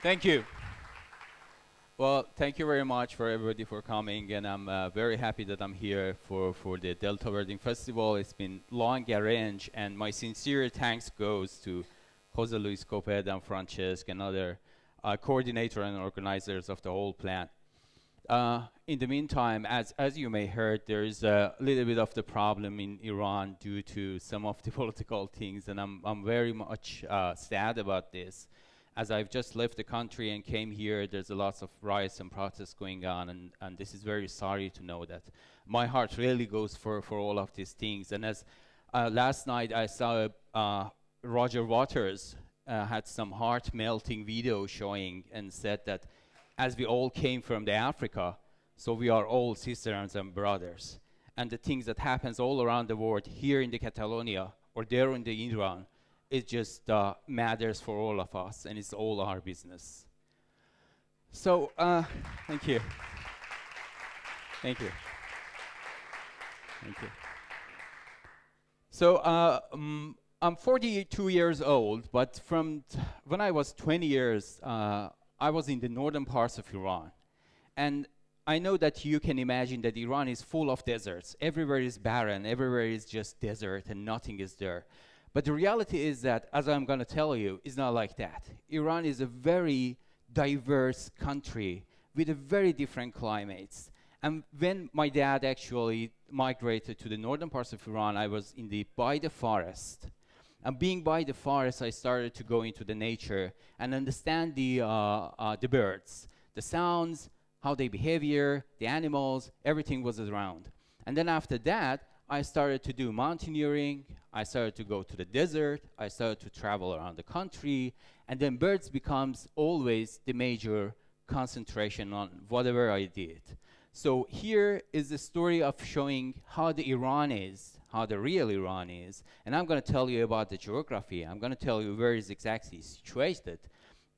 Thank you. Well, thank you very much for everybody for coming, and I'm very happy that I'm here for the Delta Birding Festival. It's been long arranged, and my sincere thanks goes to Jose Luis Coped and Francesc and other coordinator and organizers of the whole plan. In the meantime, as you may heard, there is a little bit of the problem in Iran due to some of the political things, and I'm very much sad about this. As I've just left the country and came here, there's a lot of riots and protests going on, and this is very sorry to know that. My heart really goes for all of these things. And as last night I saw Roger Waters had some heart-melting video showing and said that as we all came from the Africa, so we are all sisters and brothers. And the things that happens all around the world, here in the Catalonia or there in the Iran, it just matters for all of us, and it's all our business. So, thank you. Thank you. Thank you. So, I'm 42 years old, but from when I was 20 years, I was in the northern parts of Iran. And I know that you can imagine that Iran is full of deserts. Everywhere is barren, everywhere is just desert, and nothing is there. But the reality is that, as I'm going to tell you, it's not like that. Iran is a very diverse country with a very different climates. And when my dad actually migrated to the northern parts of Iran, I was by the forest. And being by the forest, I started to go into the nature and understand the birds, the sounds, how they behave here, the animals, everything was around. And then after that, I started to do mountaineering, I started to go to the desert, I started to travel around the country, and then birds becomes always the major concentration on whatever I did. So here is the story of showing how the Iran is, how the real Iran is, and I'm going to tell you about the geography. I'm going to tell you where it's exactly situated,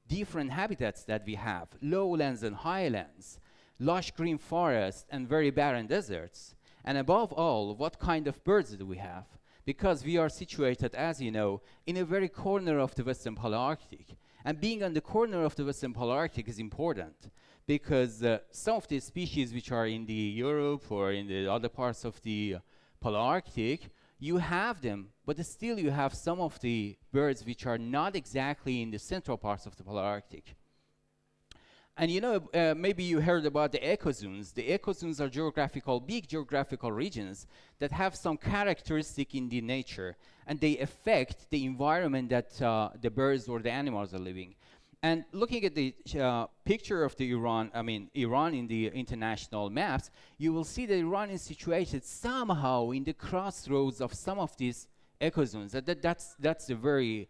different habitats that we have, lowlands and highlands, lush green forests and very barren deserts. And above all, what kind of birds do we have? Because we are situated, as you know, in a very corner of the Western Palearctic. And being on the corner of the Western Palearctic is important because some of the species which are in the Europe or in the other parts of the Palearctic, you have them, but still you have some of the birds which are not exactly in the central parts of the Palearctic. And you know, maybe you heard about the ecozones. The ecozones are big geographical regions that have some characteristic in the nature, and they affect the environment that the birds or the animals are living. And looking at the picture of the Iran in the international maps, you will see that Iran is situated somehow in the crossroads of some of these ecozones. That's a very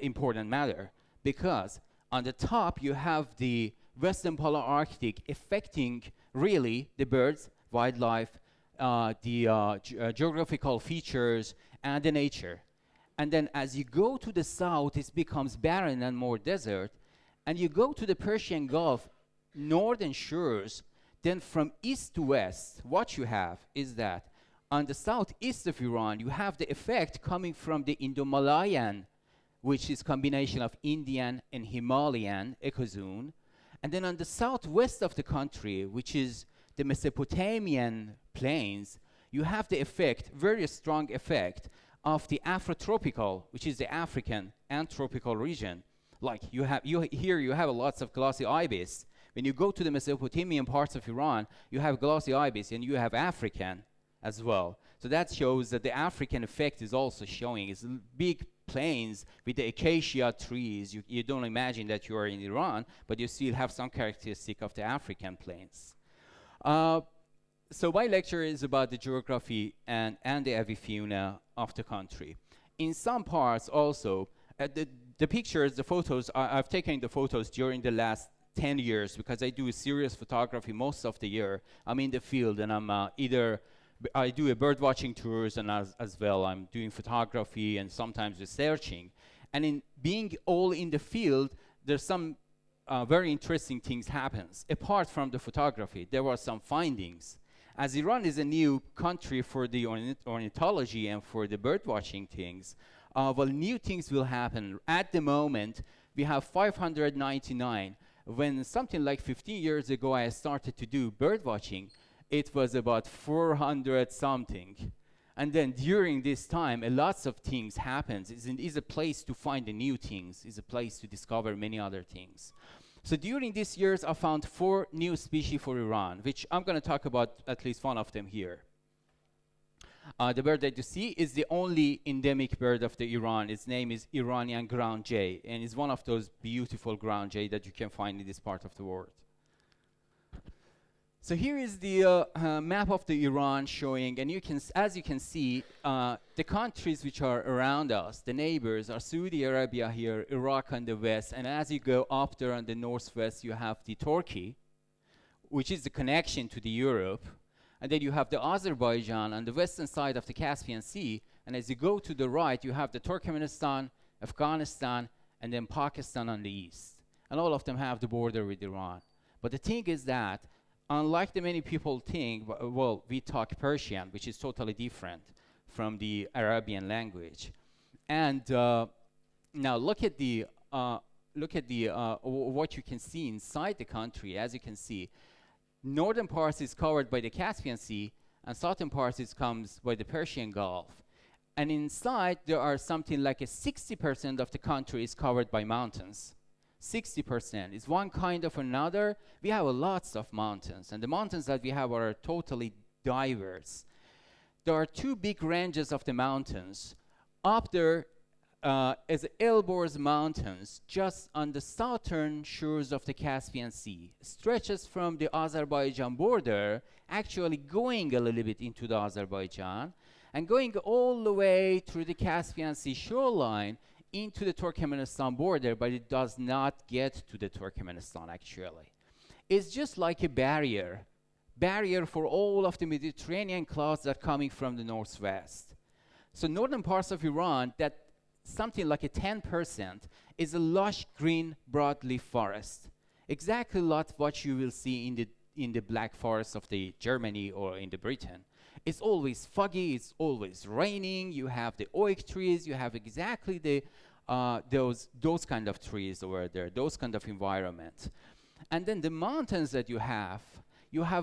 important matter, because on the top you have the Western Palearctic affecting really the birds, wildlife, the geographical features, and the nature. And then as you go to the south, it becomes barren and more desert. And you go to the Persian Gulf, northern shores, then from east to west, what you have is that on the southeast of Iran, you have the effect coming from the Indo-Malayan, which is combination of Indian and Himalayan ecozone. And then on the southwest of the country, which is the Mesopotamian plains, you have the effect, very strong effect, of the Afrotropical, which is the African and tropical region. Like you have lots of glossy ibis. When you go to the Mesopotamian parts of Iran, you have glossy ibis and you have African as well. So that shows that the African effect is also showing. It's big plains with the acacia trees. You don't imagine that you are in Iran, but you still have some characteristic of the African plains. So my lecture is about the geography and the avifauna of the country. In some parts also, the pictures, the photos, I've taken the photos during the last 10 years because I do serious photography most of the year. I'm in the field and I'm I do a bird watching tours, and as well I'm doing photography and sometimes researching. And in being all in the field, there's some very interesting things happens. Apart from the photography, there were some findings. As Iran is a new country for the ornithology and for the bird watching things, well, new things will happen. At the moment, we have 599. When something like 15 years ago I started to do bird watching, it was about 400 something. And then during this time, lots of things happens. It's a place to find the new things. It's a place to discover many other things. So during these years, I found 4 new species for Iran, which I'm going to talk about at least one of them here. The bird that you see is the only endemic bird of the Iran. Its name is Iranian ground jay, and it's one of those beautiful ground jay that you can find in this part of the world. So here is the map of the Iran showing, and as you can see, the countries which are around us, the neighbors, are Saudi Arabia here, Iraq on the west, and as you go up there on the northwest, you have the Turkey, which is the connection to the Europe, and then you have the Azerbaijan on the western side of the Caspian Sea, and as you go to the right, you have the Turkmenistan, Afghanistan, and then Pakistan on the east, and all of them have the border with Iran. But the thing is that unlike the many people think, well, we talk Persian, which is totally different from the Arabian language. And now look at what you can see inside the country. As you can see, northern part is covered by the Caspian Sea, and southern part is comes by the Persian Gulf. And inside, there are something like 60% of the country is covered by mountains. 60% is one kind of another. We have lots of mountains, and the mountains that we have are totally diverse. There are 2 big ranges of the mountains. Up there is Elborz Mountains, just on the southern shores of the Caspian Sea. Stretches from the Azerbaijan border, actually going a little bit into the Azerbaijan, and going all the way through the Caspian Sea shoreline into the Turkmenistan border, but it does not get to the Turkmenistan actually. It's just like a barrier for all of the Mediterranean clouds that are coming from the northwest. So northern parts of Iran, that something like 10% is a lush green broadleaf forest. Exactly like what you will see in the black forests of the Germany or in the Britain. It's always foggy, it's always raining, you have the oak trees, you have exactly the those kind of trees over there, those kind of environment. And then the mountains that you have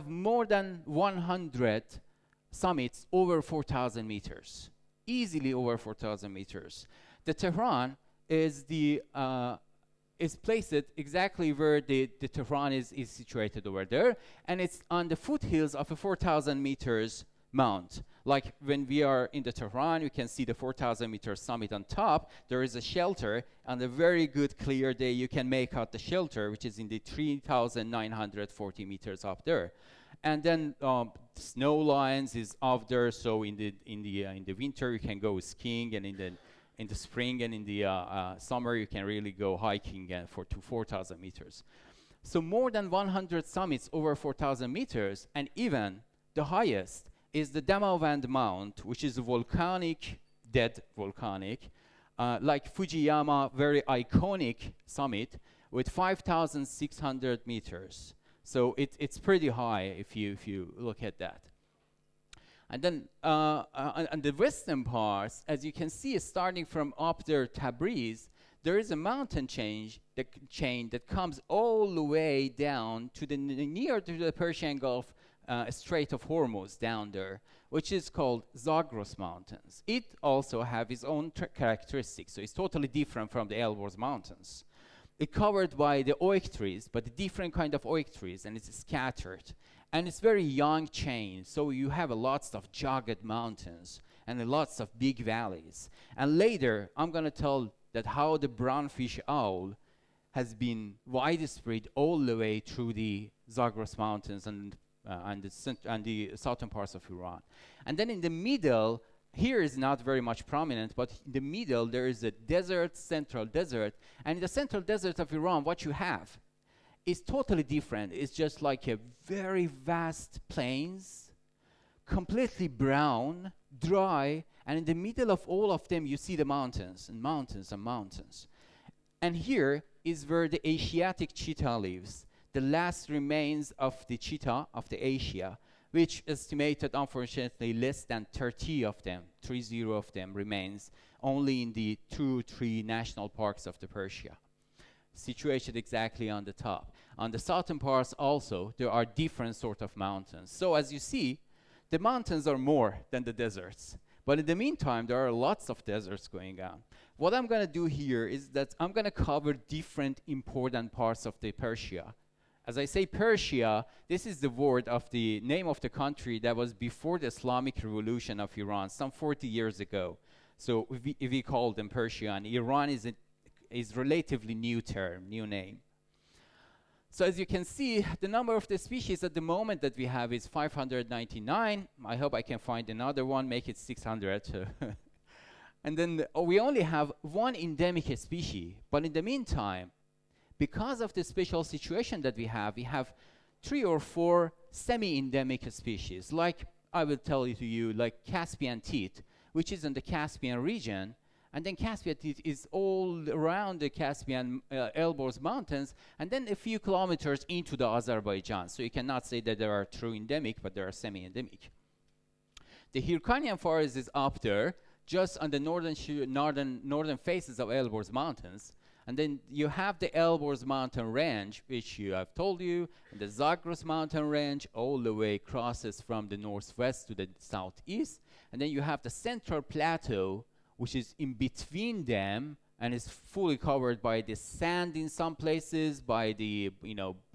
more than 100 summits over 4,000 meters, easily over 4,000 meters. The Tehran is placed exactly where the Tehran is situated over there, and it's on the foothills of a 4,000 meters mount. Like when we are in the Tehran, you can see the 4,000 meter summit on top. There is a shelter. On a very good clear day, you can make out the shelter, which is in the 3,940 meters up there. And then snow lines is up there. So in the winter, you can go skiing, and in the spring and in the summer, you can really go hiking to 4,000 meters. So more than 100 summits over 4,000 meters, and even the highest is the Damavand Mount, which is a volcanic, dead volcanic, like Fujiyama, very iconic summit with 5,600 meters. So it's pretty high if you look at that. And then on the western parts, as you can see, starting from up there, Tabriz, there is a mountain chain that comes all the way down to near to the Persian Gulf Strait of Hormuz down there, which is called Zagros Mountains. It also have its own characteristics, so it's totally different from the Elborz Mountains. It's covered by the oak trees, but a different kind of oak trees, and it's scattered. And it's very young chain, so you have lots of jagged mountains and lots of big valleys. And later, I'm going to tell that how the brownfish owl has been widespread all the way through the Zagros Mountains and the southern parts of Iran. And then in the middle, here is not very much prominent, but in the middle there is a desert, central desert. And in the central desert of Iran, what you have is totally different. It's just like a very vast plains, completely brown, dry, and in the middle of all of them you see the mountains and mountains and mountains. And here is where the Asiatic cheetah lives, the last remains of the cheetah of the Asia, which estimated, unfortunately, less than 30 of them remains only in the 2 or 3 national parks of the Persia. situated exactly on the top. On the southern parts also, there are different sort of mountains. So as you see, the mountains are more than the deserts. But in the meantime, there are lots of deserts going on. What I'm going to do here is that I'm going to cover different important parts of the Persia. As I say Persia, this is the word of the name of the country that was before the Islamic Revolution of Iran, some 40 years ago. So we call them Persia, and Iran is relatively new term, new name. So as you can see, the number of the species at the moment that we have is 599. I hope I can find another one, make it 600. And then we only have one endemic species. But in the meantime, because of the special situation that we have 3 or 4 semi-endemic species. Like I will tell you to you, like Caspian teeth, which is in the Caspian region. And then Caspian teeth is all around the Caspian Elborz Mountains, and then a few kilometers into the Azerbaijan. So you cannot say that they are true endemic, but they are semi-endemic. The Hyrcanian forest is up there, just on the northern faces of Elborz Mountains. And then you have the Elborz mountain range, which I've told you, and the Zagros mountain range all the way crosses from the northwest to the southeast. And then you have the central plateau, which is in between them and is fully covered by the sand in some places, by the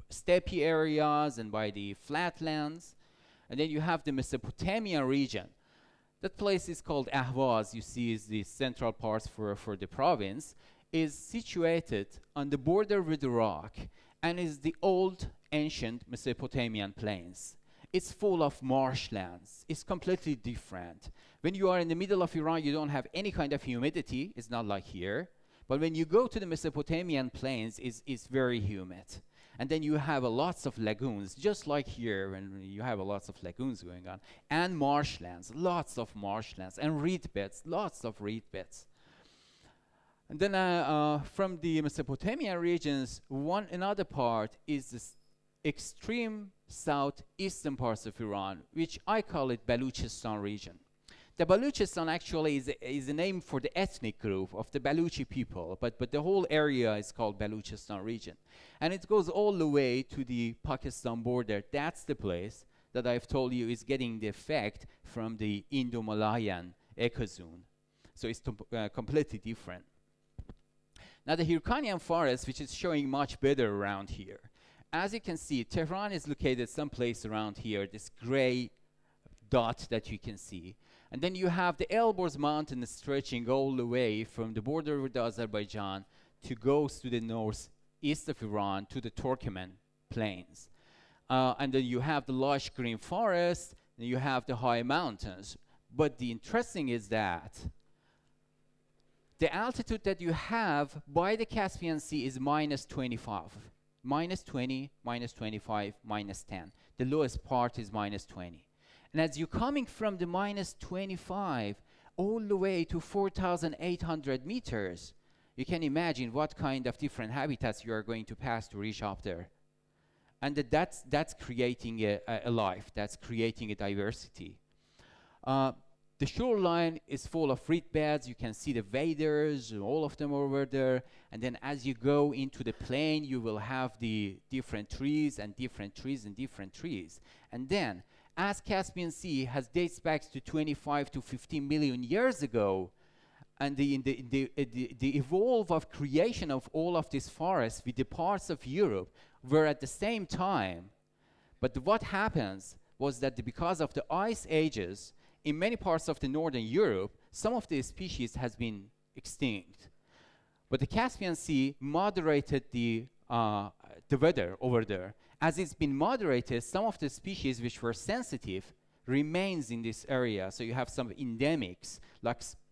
steppe areas and by the flatlands. And then you have the Mesopotamian region. That place is called Ahvaz, you see is the central parts for the province, is situated on the border with Iraq and is the old ancient Mesopotamian plains. It's full of marshlands. It's completely different. When you are in the middle of Iran, you don't have any kind of humidity. It's not like here. But when you go to the Mesopotamian plains, it's very humid. And then you have lots of lagoons, just like here, when you have lots of lagoons going on. And marshlands, lots of marshlands. And reed beds, lots of reed beds. And then from the Mesopotamian regions, another part is this extreme southeastern parts of Iran, which I call it Baluchistan region. The Baluchistan actually is a name for the ethnic group of the Baluchi people, but the whole area is called Baluchistan region. And it goes all the way to the Pakistan border. That's the place that I've told you is getting the effect from the Indo-Malayan ecozone. So it's completely different. Now the Hyrcanian forest, which is showing much better around here. As you can see, Tehran is located someplace around here, this gray dot that you can see. And then you have the Elborz mountain stretching all the way from the border with Azerbaijan to goes to the northeast of Iran to the Turkmen plains. And then you have the lush green forest, and you have the high mountains. But the interesting is that the altitude that you have by the Caspian Sea is minus 25. Minus 20, minus 25, minus 10. The lowest part is minus 20. And as you're coming from the minus 25 all the way to 4,800 meters, you can imagine what kind of different habitats you are going to pass to reach up there. And that's creating a life, that's creating a diversity. The shoreline is full of reed beds. You can see the waders, all of them over there. And then as you go into the plain, you will have the different trees and different trees and different trees. And then, as Caspian Sea dates back to 25 to 15 million years ago, and the evolve of creation of all of these forests with the parts of Europe were at the same time. But what happens was that because of the ice ages, in many parts of the northern Europe, some of the species has been extinct. But the Caspian Sea moderated the weather over there. As it's been moderated, some of the species which were sensitive remains in this area. So you have some endemics,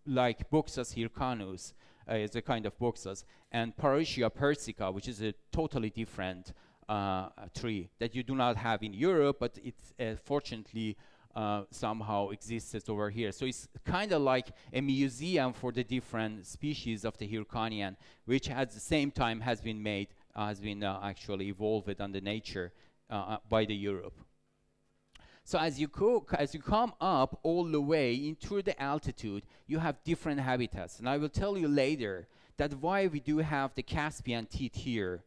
like Buxus hircanus, is a kind of Buxus, and Parisia persica, which is a totally different tree that you do not have in Europe, but it fortunately somehow exists over here. So it's kind of like a museum for the different species of the Hyrcanian, which at the same time has been made, actually evolved under nature by the Europe. So as you come up all the way into the altitude, you have different habitats. And I will tell you later That's why we do have the Caspian teeth here.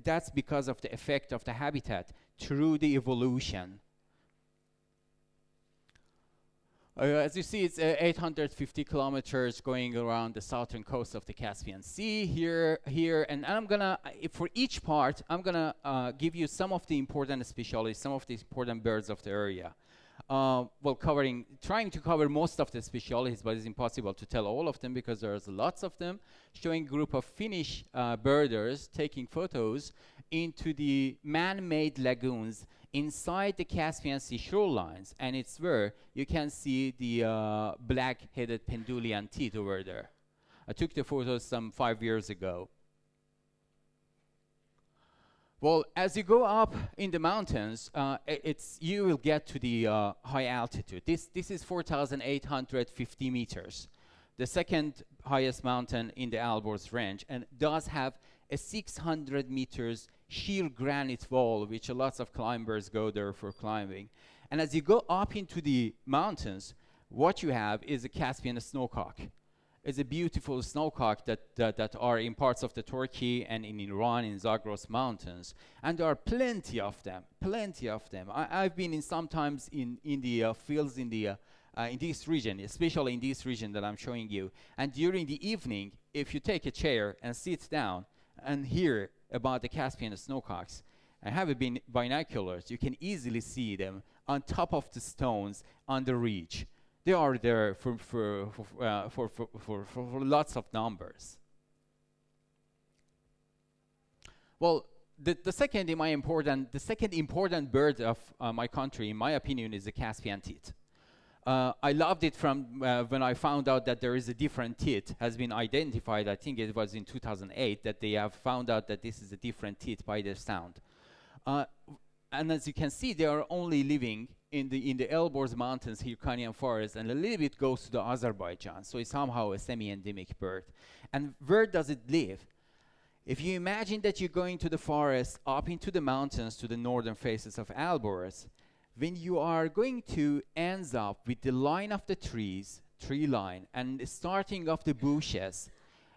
That's because of the effect of the habitat through the evolution. As you see, it's 850 kilometers going around the southern coast of the Caspian Sea here, and I'm gonna, for each part, I'm gonna give you some of the important specialties, some of the important birds of the area. Well, trying to cover most of the specialities, but it's impossible to tell all of them because there's lots of them. Showing a group of Finnish birders taking photos into the man-made lagoons inside the Caspian Sea shorelines, and it's where you can see the black-headed Pendulian teeth over there. I took the photos some 5 years ago. Well, as you go up in the mountains, you will get to the high altitude. This is 4,850 meters, the second highest mountain in the Alborz range, and does have a 600 meters sheer granite wall, which lots of climbers go there for climbing. And as you go up into the mountains, what you have is a Caspian snowcock. It's a beautiful snowcock that are in parts of the Turkey and in Iran, in Zagros mountains. And there are plenty of them, plenty of them. I've been sometimes in the fields in this region, especially in this region that I'm showing you. And during the evening, if you take a chair and sit down and hear about the Caspian snowcocks and have binoculars, you can easily see them on top of the stones on the ridge. They are there for lots of numbers. Well, the second important bird of my country, in my opinion, is the Caspian teeth. I loved it from when I found out that there is a different teeth has been identified. I think it was in 2008 that they have found out that this is a different teeth by their sound. And as you can see, they are only living in the Elborz Mountains, Hirkanian forest, and a little bit goes to the Azerbaijan. So it's somehow a semi-endemic bird. And where does it live? If you imagine that you're going to the forest, up into the mountains to the northern faces of Alborz, when you are going to end up with the line of the trees, tree line, and the starting of the bushes,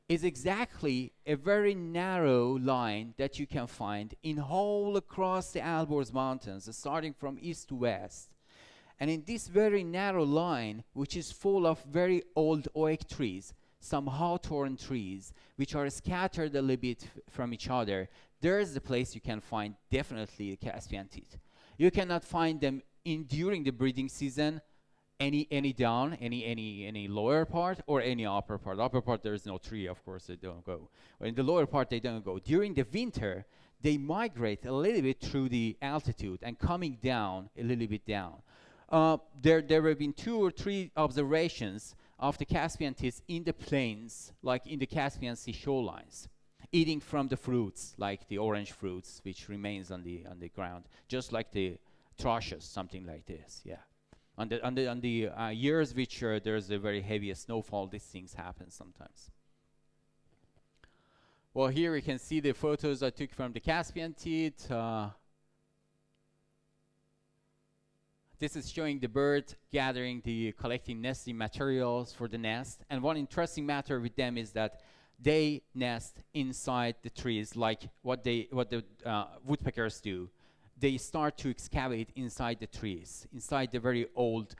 is exactly a very narrow line that you can find in whole across the Alborz Mountains, starting from east to west. And in this very narrow line, which is full of very old oak trees, some hawthorn trees, which are scattered a little bit from each other, there's the place you can find definitely the Caspian teeth. You cannot find them during the breeding season, any down, any lower part or any upper part. Upper part, there is no tree, of course, they don't go. Or in the lower part, they don't go. During the winter, they migrate a little bit through the altitude and coming down a little bit down. There have been 2 or 3 observations of the Caspian teeth in the plains, like in the Caspian Sea shorelines, eating from the fruits, like the orange fruits, which remains on the ground, just like the thrushes, something like this, yeah. On the years which there's a very heavy snowfall, these things happen sometimes. Well, here you can see the photos I took from the Caspian teeth. This is showing the bird collecting nesting materials for the nest. And one interesting matter with them is that they nest inside the trees, like what the woodpeckers do. They start to excavate inside the trees, inside the very old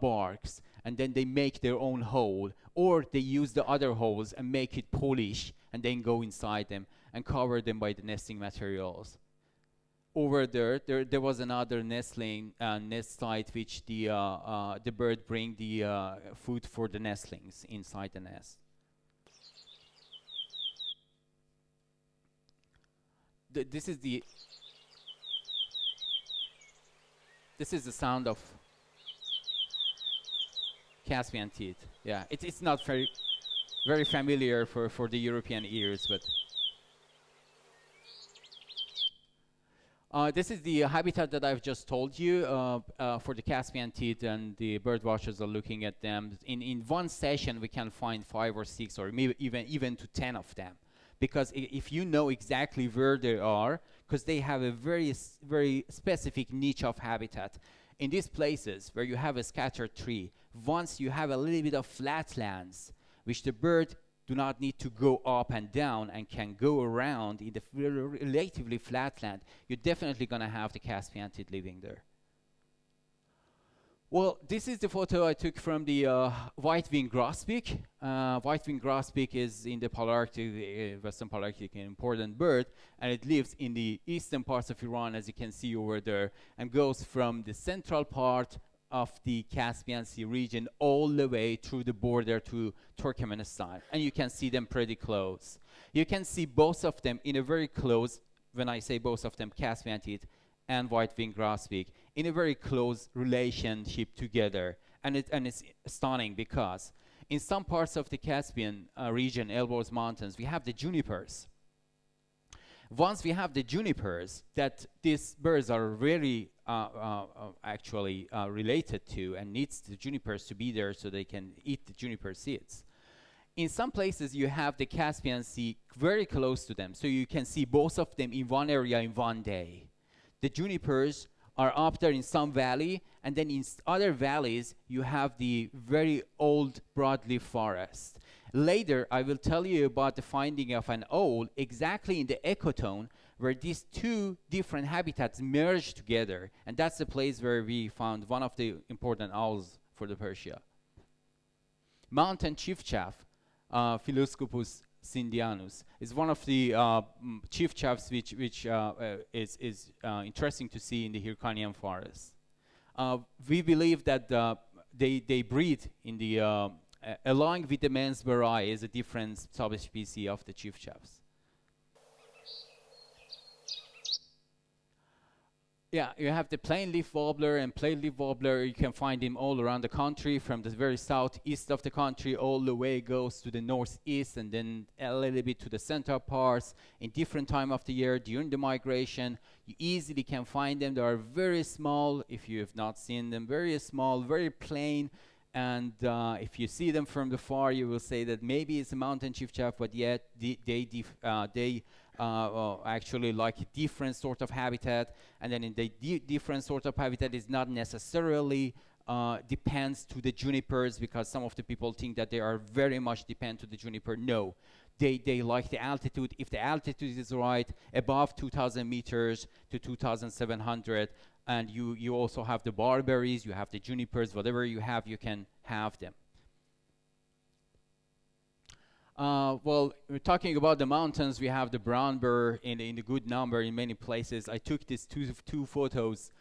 barks, and then they make their own hole, or they use the other holes and make it polish, and then go inside them and cover them by the nesting materials. Over there was another nest site which the bird bring the food for the nestlings inside the nest. This is the sound of Caspian teeth. Yeah, it's not very familiar for the European ears, but this is the habitat that I've just told you for the Caspian teeth, and the bird watchers are looking at them. In one session, we can find 5 or 6 or maybe even to 10 of them. Because if you know exactly where they are, because they have a very specific niche of habitat. In these places where you have a scattered tree, once you have a little bit of flatlands, which the bird do not need to go up and down and can go around in the relatively flat land, you're definitely going to have the Caspian antid living there. Well, this is the photo I took from the white-winged grosbeak. White-winged grosbeak is in the Polarctic, Western Polarctic, an important bird, and it lives in the eastern parts of Iran, as you can see over there, and goes from the central part of the Caspian Sea region all the way through the border to Turkmenistan. And you can see them pretty close. You can see both of them in a very close, when I say both of them, Caspian antid and white-winged grosbeak, in a very close relationship together. And it's stunning because in some parts of the Caspian region, Elborz Mountains, we have the junipers. Once we have the junipers that these birds are very actually related to, and needs the junipers to be there so they can eat the juniper seeds. In some places you have the Caspian Sea very close to them, so you can see both of them in one area in one day. The junipers are up there in some valley, and then in other valleys you have the very old broadleaf forest. Later I will tell you about the finding of an owl exactly in the ecotone where these two different habitats merge together, and that's the place where we found one of the important owls for the Persia. Mountain chiefchaff, Philoscopus Cindianus, is one of the chiefchaffs which is interesting to see in the Hyrcanian forest. We believe that they breed in the along with the Mansberi is a different subspecies of the chiefchaffs. Yeah, you have the plain leaf warbler and plain leaf warbler. You can find them all around the country, from the very southeast of the country all the way goes to the northeast, and then a little bit to the central parts in different time of the year during the migration. You easily can find them. They are very small, if you have not seen them, very small, very plain. And if you see them from the far, you will say that maybe it's a mountain chiefchaff, but yet they actually like a different sort of habitat. And then in the different sort of habitat is not necessarily depends to the junipers, because some of the people think that they are very much dependent to the juniper. No, they like the altitude. If the altitude is right, above 2,000 meters to 2,700, and you also have the barberries, you have the junipers, whatever you have, you can have them. Well, we're talking about the mountains. We have the brown bear in a good number in many places. I took these two photos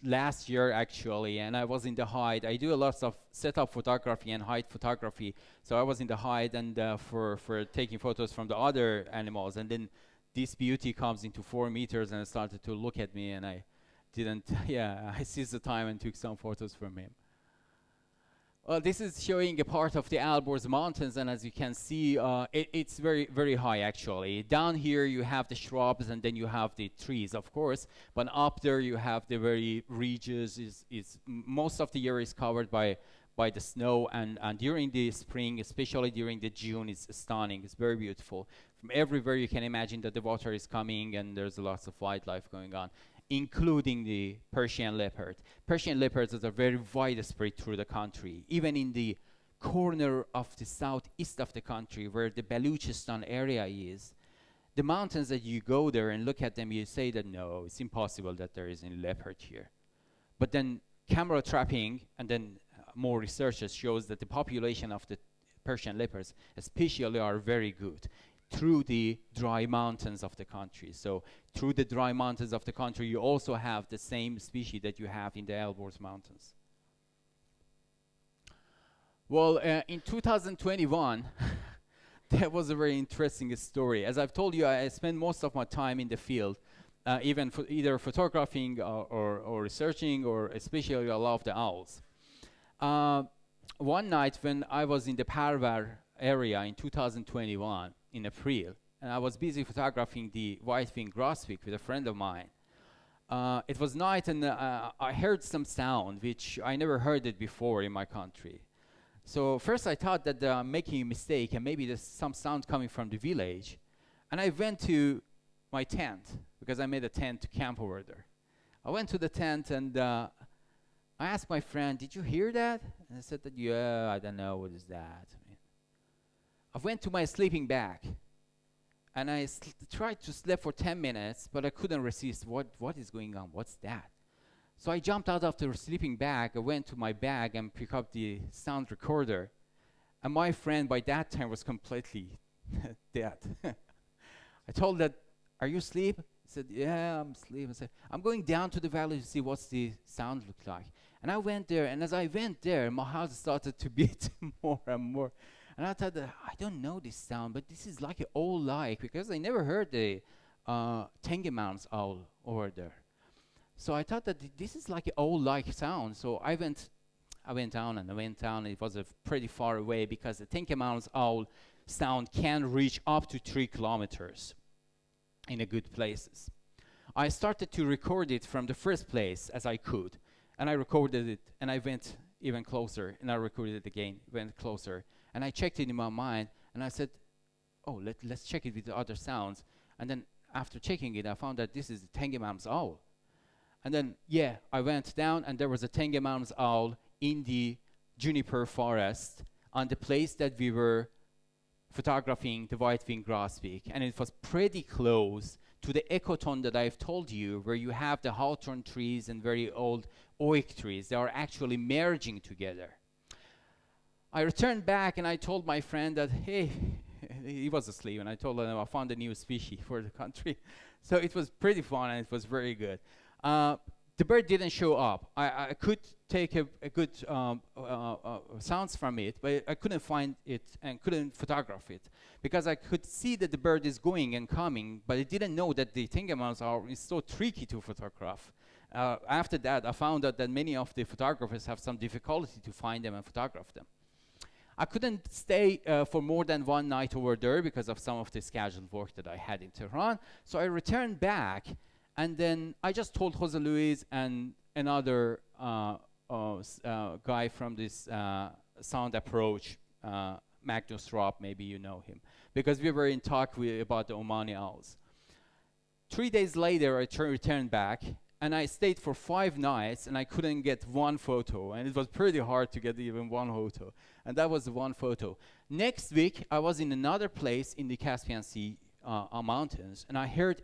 last year, actually, and I was in the hide. I do a lot of setup photography and hide photography, so I was in the hide and for taking photos from the other animals, and then this beauty comes into 4 meters and started to look at me, and I didn't, yeah, I seized the time and took some photos from him. Well, this is showing a part of the Elborz Mountains, and as you can see, it's very, very high, actually. Down here you have the shrubs, and then you have the trees, of course, but up there you have the very ridges. Most of the year is covered by the snow, and during the spring, especially during the June, it's stunning. It's very beautiful. From everywhere you can imagine that the water is coming, and there's lots of wildlife going on, including the Persian leopard. Persian leopards are very widespread through the country. Even in the corner of the southeast of the country, where the Baluchistan area is, the mountains that you go there and look at them, you say that no, it's impossible that there is any leopard here. But then camera trapping and then more researches shows that the population of the Persian leopards especially are very good through the dry mountains of the country. So through the dry mountains of the country, you also have the same species that you have in the Elborz Mountains. Well, in 2021, that was a very interesting story. As I've told you, I spend most of my time in the field, even for either photographing or researching, or especially I love the owls. One night when I was in the Parvar area in 2021, in April, and I was busy photographing the white-winged grosbeak with a friend of mine. It was night, and I heard some sound which I never heard it before in my country. So first I thought that I'm making a mistake and maybe there's some sound coming from the village. And I went to my tent, because I made a tent to camp over there. I went to the tent and I asked my friend, "Did you hear that?" And I said that, "Yeah, I don't know, what is that?" went to my sleeping bag, and I tried to sleep for 10 minutes, but I couldn't resist. What is going on? What's that? So I jumped out of the sleeping bag. I went to my bag and picked up the sound recorder. And my friend by that time was completely dead. I told that, "Are you asleep?" He said, "Yeah, I'm asleep." I said, "I'm going down to the valley to see what's the sound look like." And I went there, and as I went there, my heart started to beat more and more. And I thought, I don't know this sound, but this is like an owl like, because I never heard the Tengemann's owl over there. So I thought that this is like an owl-like sound. So I went down and I went down. It was pretty far away because the Tengemann's owl sound can reach up to 3 kilometers in a good places. I started to record it from the first place as I could, and I recorded it, and I went even closer, and I recorded it again, went closer, and I checked it in my mind, and I said, "Oh, let's check it with the other sounds." And then after checking it, I found that this is the Tengemann's owl. And then, yeah, I went down, and there was a Tengemann's owl in the juniper forest on the place that we were photographing the white-winged grosbeak, and it was pretty close to the ecotone that I've told you, where you have the hawthorn trees and very old oak trees. They are actually merging together. I returned back, and I told my friend that, hey, he was asleep, and I told him I found a new species for the country. So it was pretty fun, and it was very good. The bird didn't show up. I could take a good sounds from it, but I couldn't find it and couldn't photograph it, because I could see that the bird is going and coming, but I didn't know that the Tengemann's owl is so tricky to photograph. After that, I found out that many of the photographers have some difficulty to find them and photograph them. I couldn't stay for more than 1 night over there because of some of the scheduled work that I had in Tehran, so I returned back. And then I just told Jose Luis and another guy from this sound approach, Magnus Raab, maybe you know him, because we were in talk about the Omani owls. 3 days later, I returned back, and I stayed for 5 nights, and I couldn't get 1 photo, and it was pretty hard to get even 1 photo, and that was the 1 photo. Next week, I was in another place in the Caspian Sea mountains, and I heard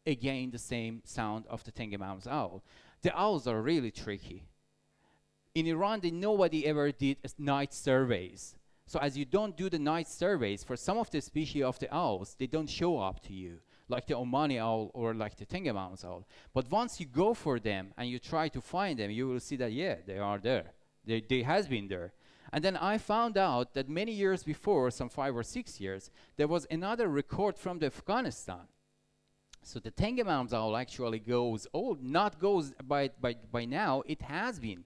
again the same sound of the Tengemann's owl. The owls are really tricky. In Iran, nobody ever did night surveys. So as you don't do the night surveys, for some of the species of the owls, they don't show up to you, like the Omani owl or like the Tengemann's owl. But once you go for them and you try to find them, you will see that, yeah, they are there. They has been there. And then I found out that many years before, some 5 or 6 years, there was another record from Afghanistan. So the Tengemann's owl actually goes, by now, it has been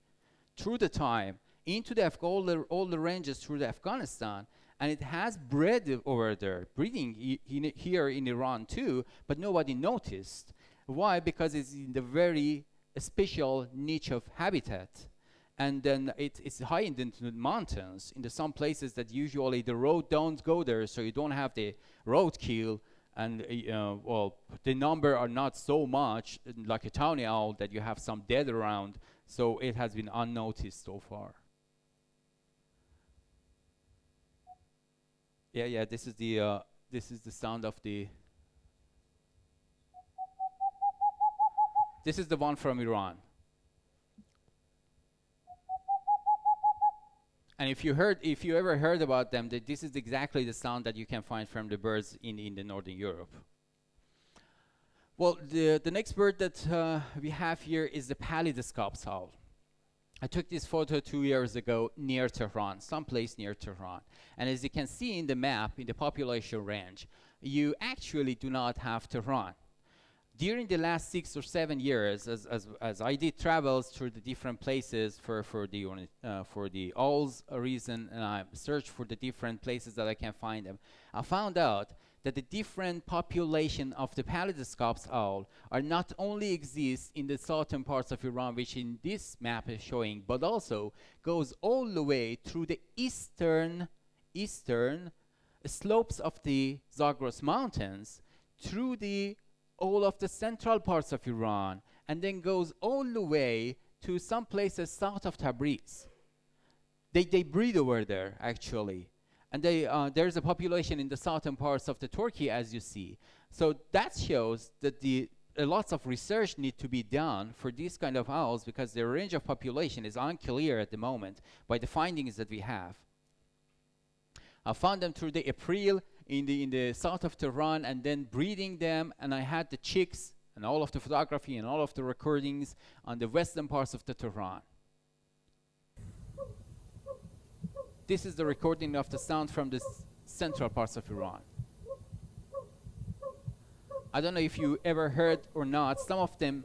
through the time into all the ranges through the Afghanistan, and it has bred over there, breeding here in Iran too, but nobody noticed. Why? Because it's in the very special niche of habitat. And then it's high in the mountains, in some places that usually the road don't go there, so you don't have the roadkill. And well, the number are not so much like a tawny owl that you have some dead around, so it has been unnoticed so far. Yeah, this is the sound of the. This is the one from Iran. And if you ever heard about them, that this is exactly the sound that you can find from the birds in the Northern Europe. Well, the next bird that we have here is the Pallidoscope's owl. I took this photo 2 years ago near Tehran, someplace near Tehran. And as you can see in the map, in the population range, you actually do not have Tehran. During the last 6 or 7 years, as I did travels through the different places for the owls reason, and I searched for the different places that I can find them, I found out that the different population of the Pallidoscope's owl are not only exist in the southern parts of Iran, which in this map is showing, but also goes all the way through the eastern slopes of the Zagros Mountains, through all of the central parts of Iran, and then goes all the way to some places south of Tabriz. They breed over there, actually. And there's a population in the southern parts of the Turkey, as you see. So that shows that lots of research need to be done for these kind of owls, because their range of population is unclear at the moment by the findings that we have. I found them through the April in the south of Tehran, and then breeding them, and I had the chicks and all of the photography and all of the recordings on the western parts of the Tehran. This is the recording of the sound from the central parts of Iran. I don't know if you ever heard or not, some of them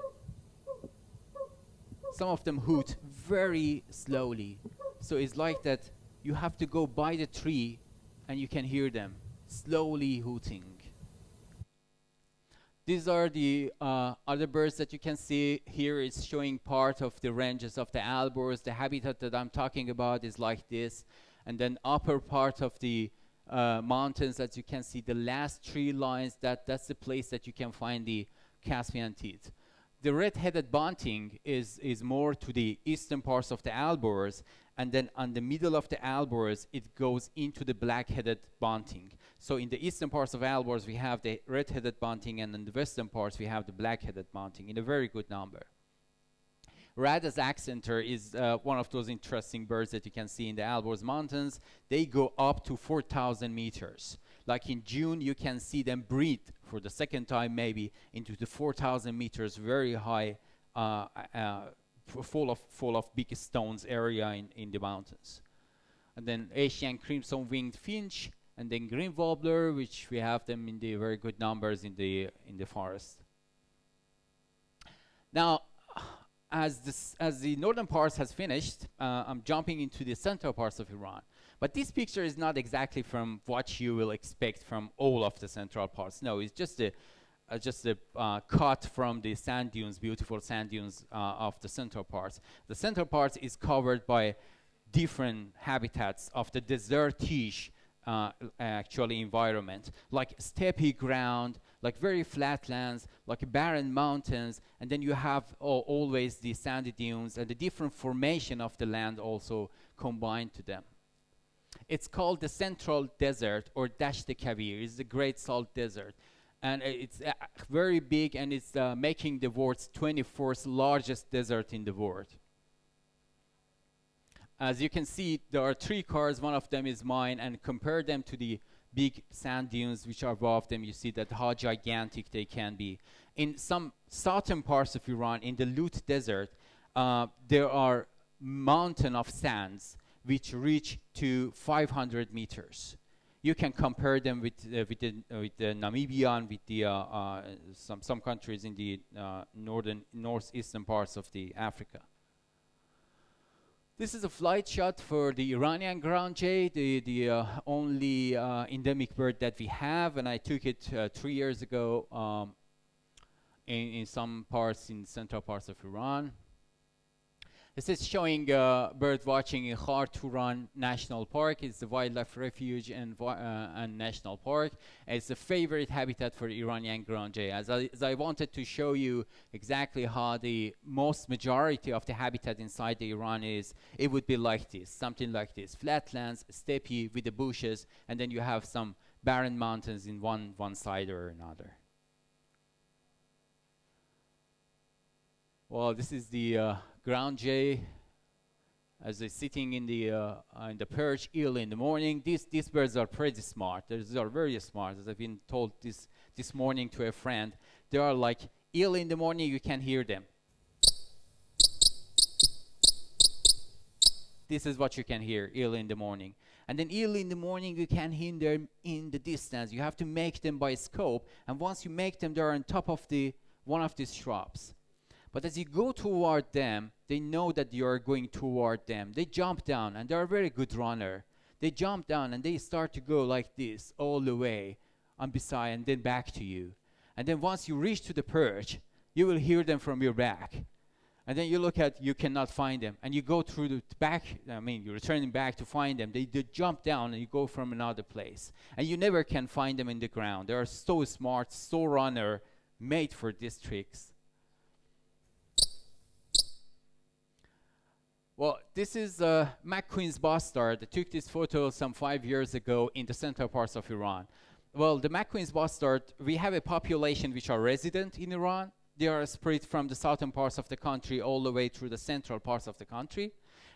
hoot very slowly. So it's like that you have to go by the tree and you can hear them slowly hooting. These are the other birds that you can see here. It's showing part of the ranges of the Alborz. The habitat that I'm talking about is like this. And then upper part of the mountains, as you can see, the last tree lines, that's the place that you can find the Caspian teeth. The red-headed bunting is more to the eastern parts of the Alborz, and then on the middle of the Alborz, it goes into the black-headed bunting. So in the eastern parts of Alborz, we have the red-headed bunting, and in the western parts, we have the black-headed bunting in a very good number. Radha's accenter is one of those interesting birds that you can see in the Alborz Mountains. They go up to 4,000 meters. Like in June, you can see them breed for the second time maybe into the 4,000 meters, very high, full of big stones area in the mountains. And then Asian crimson-winged finch, and then green warbler, which we have them in the very good numbers in the forest. Now, as the northern parts has finished, I'm jumping into the central parts of Iran. But this picture is not exactly from what you will expect from all of the central parts. No, it's just a cut from the sand dunes, beautiful sand dunes of the central parts. The central parts is covered by different habitats of the desertish actually environment, like steppy ground, like very flat lands, like barren mountains, and then you have always the sandy dunes and the different formation of the land also combined to them. It's called the Central Desert, or Dasht-e Kabir. It's the Great Salt Desert. And it's very big, and it's making the world's 24th largest desert in the world. As you can see, there are 3 cars. One of them is mine, and compare them to the big sand dunes which are above them. You see that how gigantic they can be. In some southern parts of Iran, in the Lut Desert, there are mountains of sands which reach to 500 meters. You can compare them with Namibia and with the some countries in the northeastern parts of the Africa. This is a flight shot for the Iranian ground jay, the only endemic bird that we have, and I took it 3 years ago in some parts, in central parts of Iran. This is showing bird watching in Khar Turan National Park. It's a wildlife refuge and national park. It's a favorite habitat for the Iranian ground jay. As I wanted to show you exactly how the most majority of the habitat inside the Iran is, it would be like this, something like this. Flatlands, steppy with the bushes, and then you have some barren mountains in one side or another. Well, this is the ground jay as they're sitting in the perch early in the morning. These birds are pretty smart. They are very smart, as I've been told this morning to a friend. They are like early in the morning, you can hear them. This is what you can hear early in the morning. And then early in the morning, you can hear them in the distance. You have to make them by scope. And once you make them, they're on top of one of these shrubs. But as you go toward them, they know that you are going toward them. They jump down, and they're a very good runner. They jump down, and they start to go like this all the way on beside and then back to you. And then once you reach to the perch, you will hear them from your back. And then you look at, you cannot find them. And you go through the back, you're returning back to find them. They jump down, and you go from another place. And you never can find them in the ground. They are so smart, so runner, made for these tricks. Well, this is McQueen's bustard. I took this photo some 5 years ago in the central parts of Iran. Well, the McQueen's bustard, we have a population which are resident in Iran. They are spread from the southern parts of the country all the way through the central parts of the country.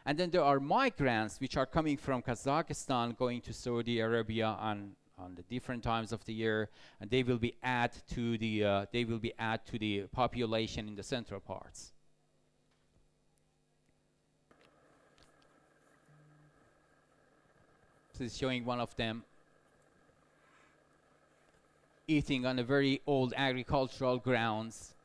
And then there are migrants which are coming from Kazakhstan, going to Saudi Arabia on the different times of the year, and they will be added to the population in the central parts. This is showing one of them eating on a very old agricultural grounds.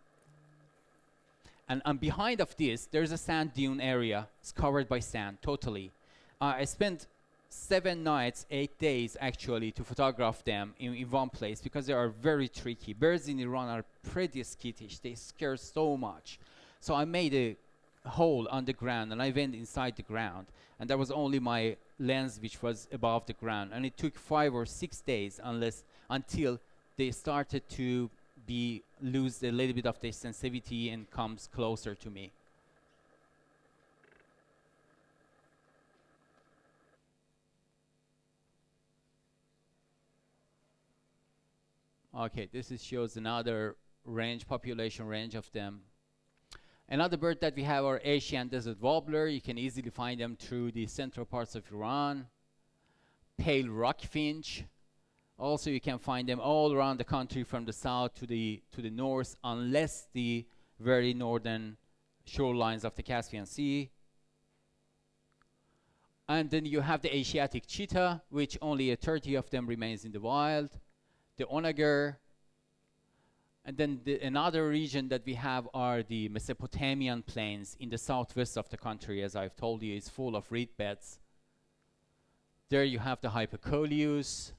And behind of this, there's a sand dune area. It's covered by sand, totally. I spent 7 nights, 8 days actually to photograph them in one place because they are very tricky. Birds in Iran are pretty skittish. They scare so much. So I made a hole on the ground and I went inside the ground. And there was only my lens which was above the ground. And it took 5 or 6 days until they started to lose a little bit of their sensitivity and comes closer to me. Okay, this shows another population range of them. Another bird that we have are Asian desert warbler. You can easily find them through the central parts of Iran. Pale rockfinch. Also, you can find them all around the country from the south to the north, unless the very northern shorelines of the Caspian Sea. And then you have the Asiatic cheetah, which only 30 of them remains in the wild. The onager. And then another region that we have are the Mesopotamian plains in the southwest of the country. As I've told you, it's full of reed beds. There you have the Hypocoleus.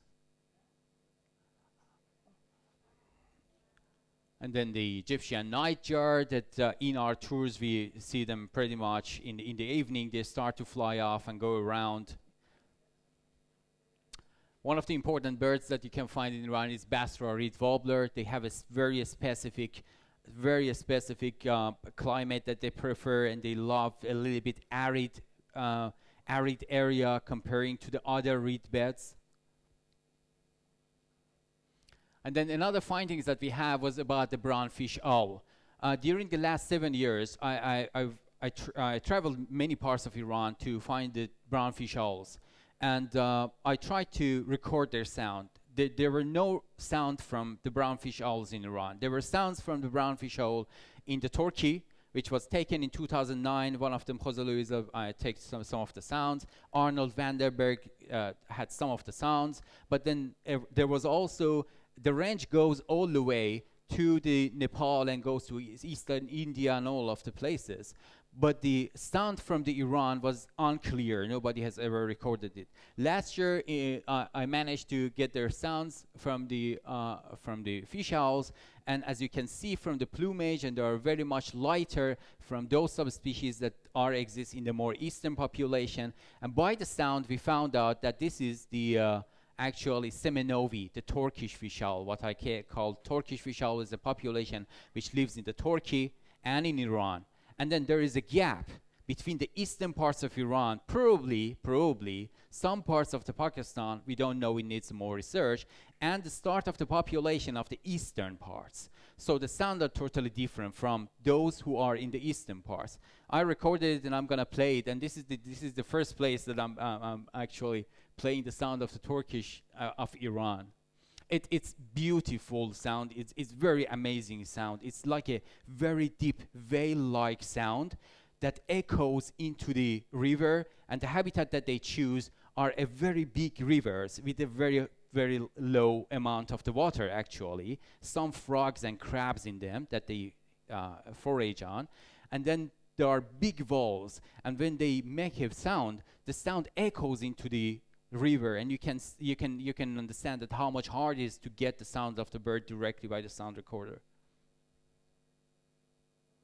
And then the Egyptian nightjar that in our tours we see them pretty much in the evening. They start to fly off and go around. One of the important birds that you can find in Iran is Basra reed warbler. They have a very specific climate that they prefer, and they love a little bit arid area comparing to the other reed beds. And then another findings that we have was about the brown fish owl. During the last 7 years, I traveled many parts of Iran to find the brown fish owls. And I tried to record their sound. There were no sound from the brown fish owls in Iran. There were sounds from the brown fish owl in the Turkey, which was taken in 2009. One of them, Jose Luis, takes some of the sounds. Arnold Vanderberg had some of the sounds. But then there was also, the range goes all the way to the Nepal and goes to eastern India and all of the places. But the sound from the Iran was unclear. Nobody has ever recorded it. Last year, I managed to get their sounds from the fish owls, and as you can see from the plumage, and they are very much lighter from those subspecies that exist in the more eastern population. And by the sound, we found out that this is the actually Semenovi, the Turkish fish owl. What I call Turkish fish owl is a population which lives in the Turkey and in Iran. And then there is a gap between the eastern parts of Iran, probably some parts of the Pakistan, we don't know, it needs more research, and the start of the population of the eastern parts. So the sounds are totally different from those who are in the eastern parts. I recorded it and I'm gonna play it, and this is the first place that I'm actually playing the sound of the Turkish of Iran. It's beautiful sound. It's very amazing sound. It's like a very deep veil-like sound that echoes into the river, and the habitat that they choose are a very big rivers with a very, very low amount of the water, actually. Some frogs and crabs in them that they forage on. And then there are big valves, and when they make a sound, the sound echoes into the river, and you can understand that how much hard it is to get the sound of the bird directly by the sound recorder.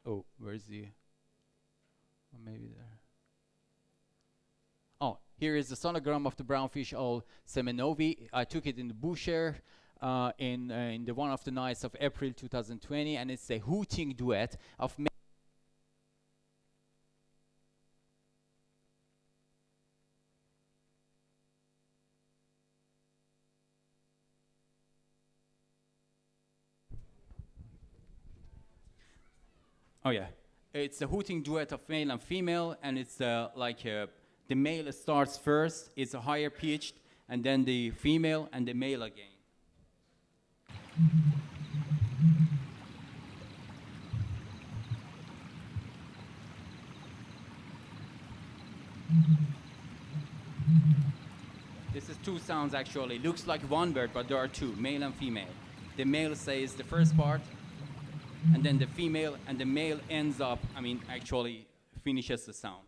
Oh, where's the? Oh, maybe there. Oh, here is the sonogram of the brownfish owl Semenovi. I took it in the Bushehr in the one of the nights of April 2020, and it's a hooting duet of Oh yeah, it's a hooting duet of male and female, and it's the male starts first, it's a higher pitched, and then the female and the male again. This is two sounds actually. Looks like one bird, but there are two, male and female. The male says the first part, and then the female, and the male ends up, actually finishes the sound.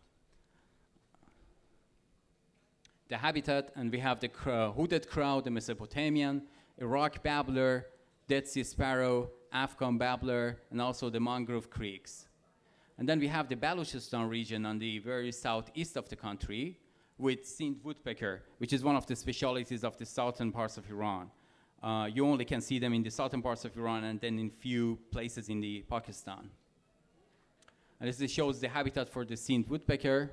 The habitat, and we have the hooded crow, the Mesopotamian, Iraq babbler, Dead Sea sparrow, Afghan babbler, and also the mangrove creeks. And then we have the Baluchistan region on the very southeast of the country with Sindh woodpecker, which is one of the specialities of the southern parts of Iran. You only can see them in the southern parts of Iran and then in few places in the Pakistan. And this shows the habitat for the Sindh woodpecker.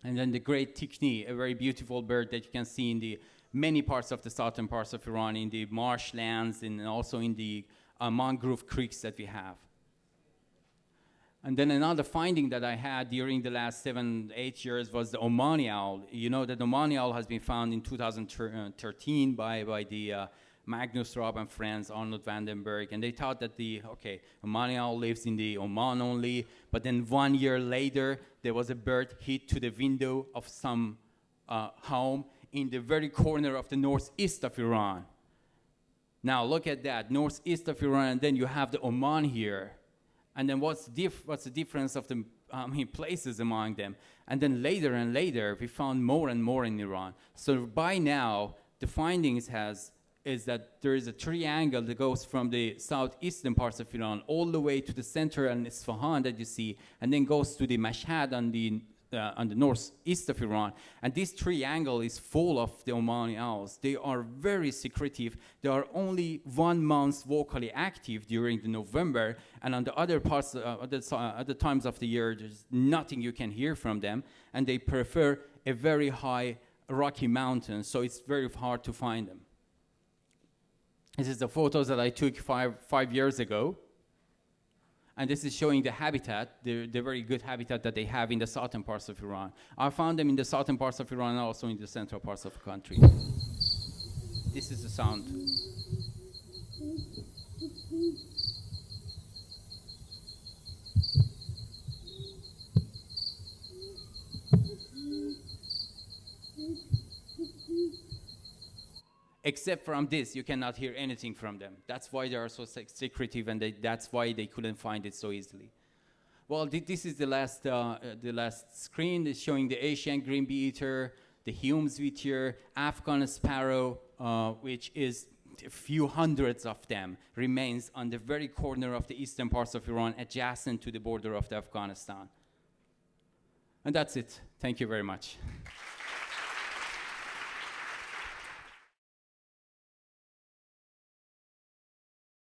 And then the great tikni, a very beautiful bird that you can see in the many parts of the southern parts of Iran, in the marshlands and also in the mangrove creeks that we have. And then another finding that I had during the last 7-8 years was the Omani owl. You know that the Omani owl has been found in 2013 by the Magnus Raab and friends, Arnold Vandenberg, and they thought that Omani owl lives in the Oman only, but then 1 year later, there was a bird hit to the window of some home in the very corner of the northeast of Iran. Now look at that, northeast of Iran, and then you have the Oman here. And then what's the difference of the places among them? And then later and later, we found more and more in Iran. So by now, the findings is that there is a triangle that goes from the southeastern parts of Iran all the way to the center and Isfahan that you see, and then goes to the Mashhad on the northeast of Iran. And this triangle is full of the Omani owls. They are very secretive. They are only 1 month vocally active during the November, and on the other parts, other times of the year, there's nothing you can hear from them, and they prefer a very high rocky mountain, so it's very hard to find them. This is the photos that I took five years ago. And this is showing the habitat, the very good habitat that they have in the southern parts of Iran. I found them in the southern parts of Iran and also in the central parts of the country. This is the sound. Except from this, you cannot hear anything from them. That's why they are so secretive, and that's why they couldn't find it so easily. Well, this is the last screen. It's showing the Asian green bee-eater, the Hume's wheatear, Afghan sparrow, which is a few hundreds of them, remains on the very corner of the eastern parts of Iran, adjacent to the border of Afghanistan. And that's it. Thank you very much.